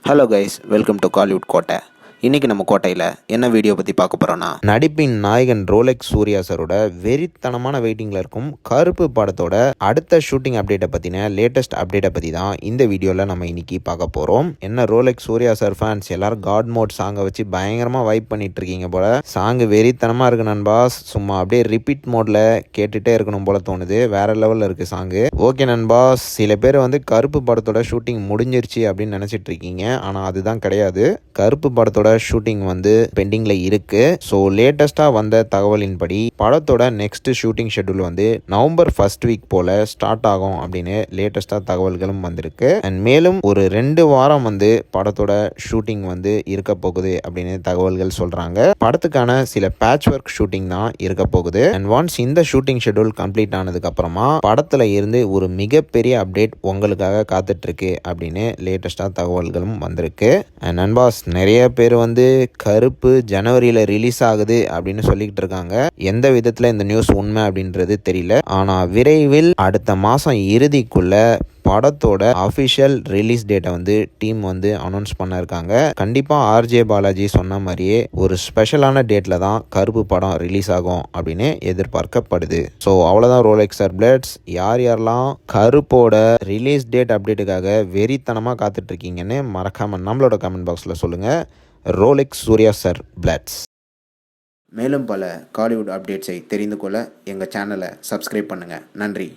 Hello guys, welcome to Kollywood கோட்டை. இன்றைக்கி நம்ம கோட்டையில் என்ன வீடியோ பற்றி பார்க்க போகிறோன்னா, நடிப்பின் நாயகன் ரோலெக்ஸ் சூர்யா சாரோட வெறித்தனமான வெயிட்டிங்கில் இருக்கும் கருப்பு படத்தோட அடுத்த ஷூட்டிங் அப்டேட்டை பற்றின லேட்டஸ்ட் அப்டேட்டை பற்றி தான் இந்த வீடியோவில் நம்ம இன்றைக்கி பார்க்க போகிறோம். என்ன ரோலெக்ஸ் சூர்யா சார் ஃபேன்ஸ் எல்லாரும் காட் மோட் சாங்கை வச்சு பயங்கரமாக வைப் பண்ணிட்டு இருக்கீங்க போல். சாங்கு வெறித்தனமாக இருக்கு நண்பாஸ். சும்மா அப்படியே ரிப்பீட் மோடில் கேட்டுகிட்டே இருக்கணும் போல் தோணுது. வேறு லெவலில் இருக்குது சாங்கு. ஓகே நண்பாஸ், சில பேர் கருப்பு படத்தோட ஷூட்டிங் முடிஞ்சிருச்சு அப்படின்னு நினச்சிட்டு இருக்கீங்க. ஆனால் அதுதான் கிடையாது. கருப்பு படத்தோட ஷூட்டிங் பெண்டிங்கில் இருக்கு. ஸோ லேட்டஸ்டாக வந்த தகவலின்படி படத்தோட next shooting schedule November first week போல ஸ்டார்ட் ஆகும் அப்படின்னு லேட்டஸ்டாக தகவல்களும் வந்திருக்கு. அண்ட் மேலும் ஒரு 2 வாரம் படத்தோட ஷூட்டிங் இருக்க போகுது அப்படின்னு தகவல்கள் சொல்றாங்க. படத்துக்கான சில பேட்ச் ஒர்க் ஷூட்டிங் தான் இருக்க போகுது. அண்ட் ஒன்ஸ் இந்த ஷூட்டிங் ஷெட்யூல் கம்ப்ளீட் ஆனதுக்கு அப்புறமா படத்துல இருந்து ஒரு மிகப்பெரிய அப்டேட் உங்களுக்காக காத்துட்டு இருக்கு அப்படின்னு லேட்டஸ்டா தகவல்களும் வந்திருக்கு. அண்ட் நண்பாஸ், நிறைய பேர் கருப்பு ஜனவரியில் ரிலீஸ் ஆகுது அப்படின்னு சொல்லிக்கிட்டு இருக்காங்க. எந்த விதத்தில் இந்த நியூஸ் உண்மை அப்படின்றது தெரியல. ஆனால் விரைவில் அடுத்த மாதம் இறுதிக்குள்ள படத்தோட அஃபிஷியல் ரிலீஸ் டேட்டை டீம் அனௌன்ஸ் பண்ண இருக்காங்க. கண்டிப்பாக ஆர்ஜே பாலாஜி சொன்ன மாதிரியே ஒரு ஸ்பெஷலான டேட்டில் தான் கருப்பு படம் ரிலீஸ் ஆகும் அப்படின்னு எதிர்பார்க்கப்படுது. ஸோ அவ்வளோதான் ரோலெக்ஸ் பிளட்ஸ். யாரெல்லாம் கருப்போட ரிலீஸ் டேட் அப்டேட்டுக்காக வெறித்தனமாக காத்துட்டு இருக்கீங்கன்னு மறக்காம நம்மளோட கமெண்ட் பாக்ஸில் சொல்லுங்கள். Rolex Surya sir பிளட்ஸ். மேலும் பல காலிவுட் அப்டேட்ஸை தெரிந்து கொள்ள எங்கள் சேனலை சப்ஸ்கிரைப் பண்ணுங்கள். நன்றி.